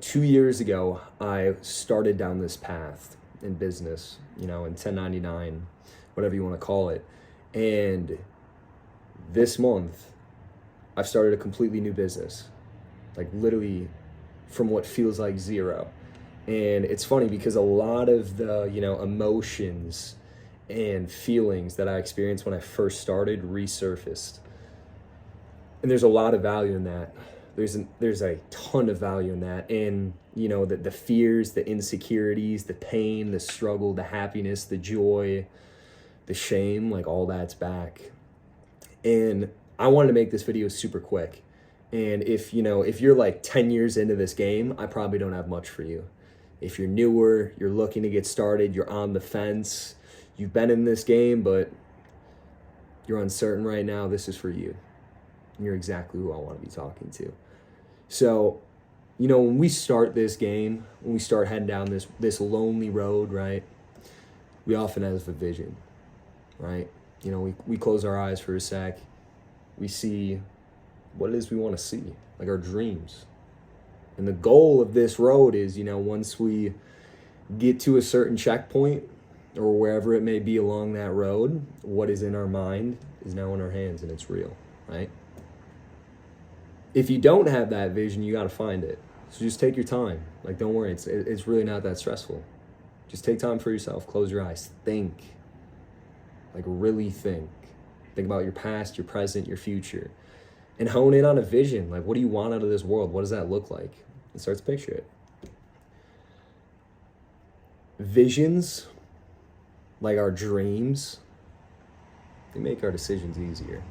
2 years ago, I started down this path in business, in 1099, whatever you want to call it. And this month, I've started a completely new business, like literally from what feels like zero. And it's funny because a lot of the, emotions and feelings that I experienced when I first started resurfaced. And there's a lot of value in that. There's a ton of value in that. And, the fears, the insecurities, the pain, the struggle, the happiness, the joy, the shame, like all that's back. And I wanted to make this video super quick. And if you're like 10 years into this game, I probably don't have much for you. If you're newer, you're looking to get started, you're on the fence, you've been in this game, but you're uncertain right now, this is for you. And you're exactly who I want to be talking to. So, when we start this game, when we start heading down this lonely road, right, we often have a vision, right? We close our eyes for a sec, we see what it is we want to see, like our dreams. And the goal of this road is, once we get to a certain checkpoint or wherever it may be along that road, what is in our mind is now in our hands and it's real, right? If you don't have that vision, you got to find it. So just take your time. Like, don't worry, it's really not that stressful. Just take time for yourself, close your eyes, think. Like, really think. Think about your past, your present, your future. And hone in on a vision. Like, what do you want out of this world? What does that look like? And start to picture it. Visions, like our dreams, they make our decisions easier.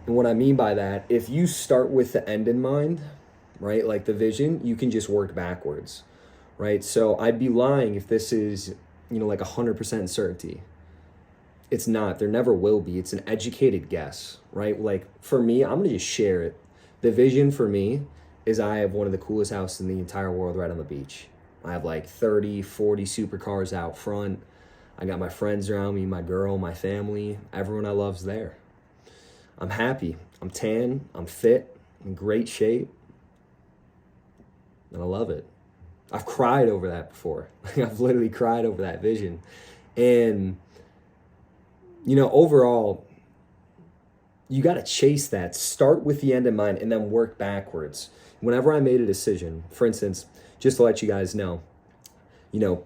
And what I mean by that, if you start with the end in mind, right, like the vision, you can just work backwards, right? So I'd be lying if this is, like 100% certainty. It's not. There never will be. It's an educated guess, right? Like, for me, I'm going to just share it. The vision for me is I have one of the coolest houses in the entire world right on the beach. I have like 30, 40 supercars out front. I got my friends around me, my girl, my family. Everyone I love's there. I'm happy. I'm tan. I'm fit. I'm in great shape. And I love it. I've cried over that before. I've literally cried over that vision. And overall, you got to chase that. Start with the end in mind and then work backwards. Whenever I made a decision, for instance, just to let you guys know,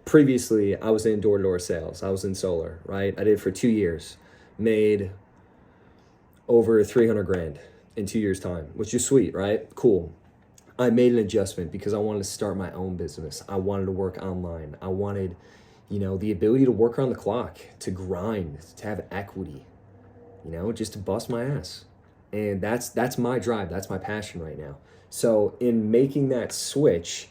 previously I was in door-to-door sales. I was in solar, right? I did it for 2 years. Made over 300 grand in 2 years' time, which is sweet, right? Cool. I made an adjustment because I wanted to start my own business. I wanted to work online. I wanted the ability to work around the clock, to grind, to have equity, just to bust my ass. And that's my drive. That's my passion right now. So in making that switch,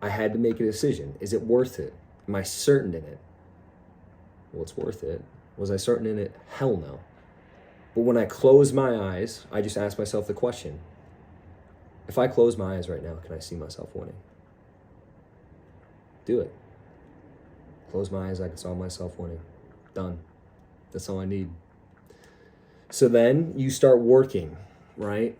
I had to make a decision. Is it worth it? Am I certain in it? Well, it's worth it. Was I certain in it? Hell no. But when I close my eyes, I just ask myself the question, if I close my eyes right now, can I see myself winning? Do it. Close my eyes, I can saw myself winning. Done. That's all I need. So then you start working, right?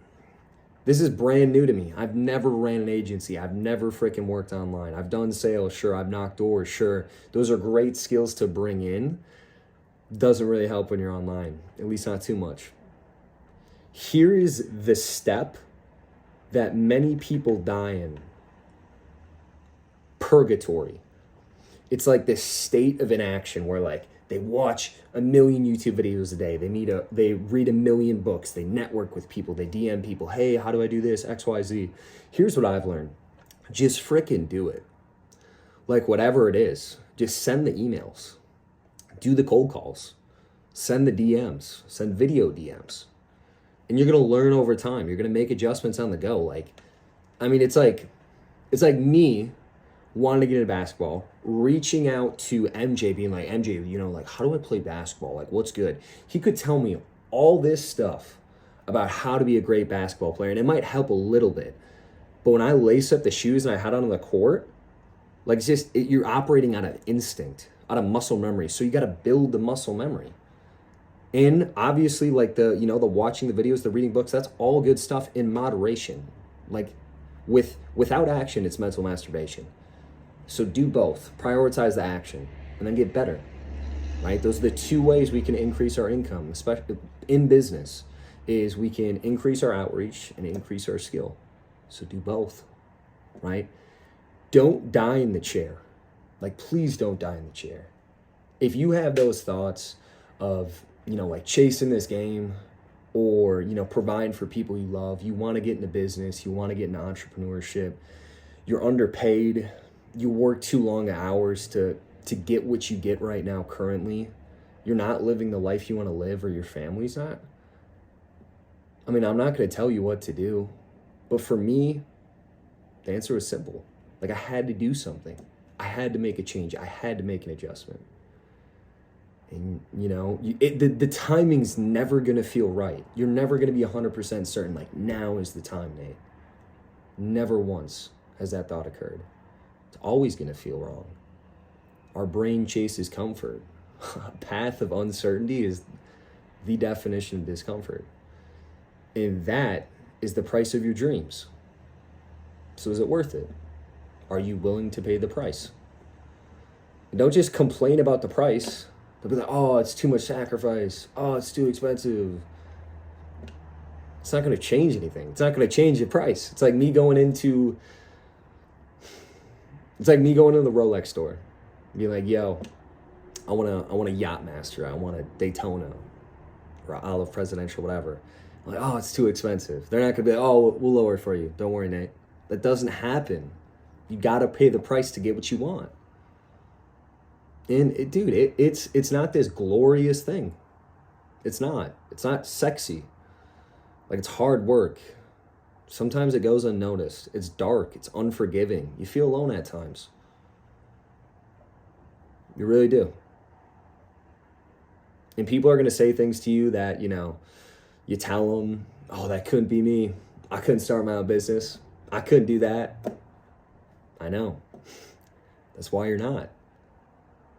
This is brand new to me. I've never ran an agency. I've never freaking worked online. I've done sales, sure. I've knocked doors, sure. Those are great skills to bring in. Doesn't really help when you're online, at least not too much. Here is the step that many people die in. Purgatory. It's like this state of inaction where like they watch a million YouTube videos a day. They read a million books. They network with people. They DM people. Hey, how do I do this? X, Y, Z. Here's what I've learned. Just freaking do it. Like whatever it is, just send the emails. Do the cold calls. Send the DMs. Send video DMs. And you're going to learn over time. You're going to make adjustments on the go. It's like me wanting to get into basketball, reaching out to MJ, being like, MJ, how do I play basketball? Like, what's good? He could tell me all this stuff about how to be a great basketball player, and it might help a little bit. But when I lace up the shoes and I head onto the court, you're operating out of instinct, out of muscle memory. So you got to build the muscle memory. And obviously, the watching the videos, the reading books, that's all good stuff in moderation. Without action, it's mental masturbation. So do both. Prioritize the action and then get better, right? Those are the two ways we can increase our income, especially in business, is we can increase our outreach and increase our skill. So do both, right? Don't die in the chair. Like, please don't die in the chair. If you have those thoughts of, like chasing this game or, providing for people you love, you want to get into business, you want to get into entrepreneurship, you're underpaid, you work too long hours to get what you get right now currently, you're not living the life you want to live, or your family's not. I mean, I'm not going to tell you what to do, but for me, the answer was simple. Like, I had to do something. I had to make a change. I had to make an adjustment. And, the timing's never going to feel right. You're never going to be 100% certain, like, now is the time, Nate. Never once has that thought occurred. It's always going to feel wrong. Our brain chases comfort. A path of uncertainty is the definition of discomfort. And that is the price of your dreams. So is it worth it? Are you willing to pay the price? And don't just complain about the price. They'll be like, oh, it's too much sacrifice. Oh, it's too expensive. It's not going to change anything. It's not going to change the price. It's like me going into the Rolex store. Be like, yo, I want a Yachtmaster. I want a Daytona or an Olive Presidential, whatever. I'm like, oh, it's too expensive. They're not going to be like, oh, we'll lower it for you. Don't worry, Nate. That doesn't happen. You got to pay the price to get what you want. And it's not this glorious thing. It's not sexy. Like, it's hard work. Sometimes it goes unnoticed. It's dark. It's unforgiving. You feel alone at times. You really do. And people are going to say things to you that, you tell them, oh, that couldn't be me. I couldn't start my own business. I couldn't do that. I know. That's why you're not.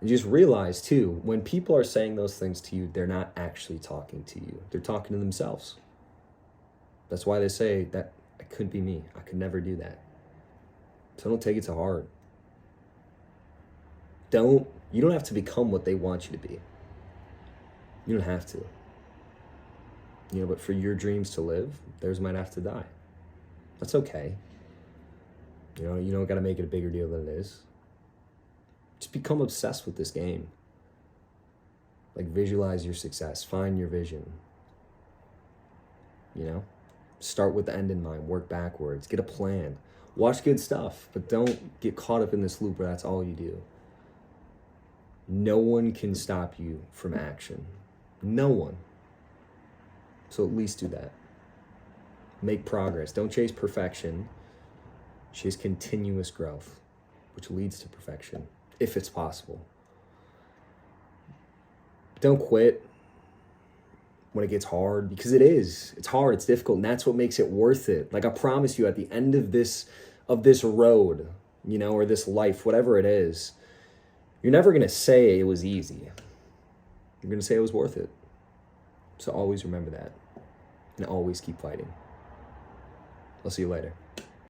And just realize, too, when people are saying those things to you, they're not actually talking to you. They're talking to themselves. That's why they say that it couldn't be me. I could never do that. So don't take it to heart. You don't have to become what they want you to be. You don't have to. But for your dreams to live, theirs might have to die. That's okay. You don't got to make it a bigger deal than it is. Just become obsessed with this game. Like, visualize your success. Find your vision. Start with the end in mind. Work backwards. Get a plan. Watch good stuff, but don't get caught up in this loop where that's all you do. No one can stop you from action. No one. So at least do that. Make progress. Don't chase perfection. Chase continuous growth, which leads to perfection, if it's possible. Don't quit when it gets hard, because it is. It's hard, it's difficult, and that's what makes it worth it. Like, I promise you, at the end of this road, or this life, whatever it is, you're never going to say it was easy. You're going to say it was worth it. So always remember that, and always keep fighting. I'll see you later.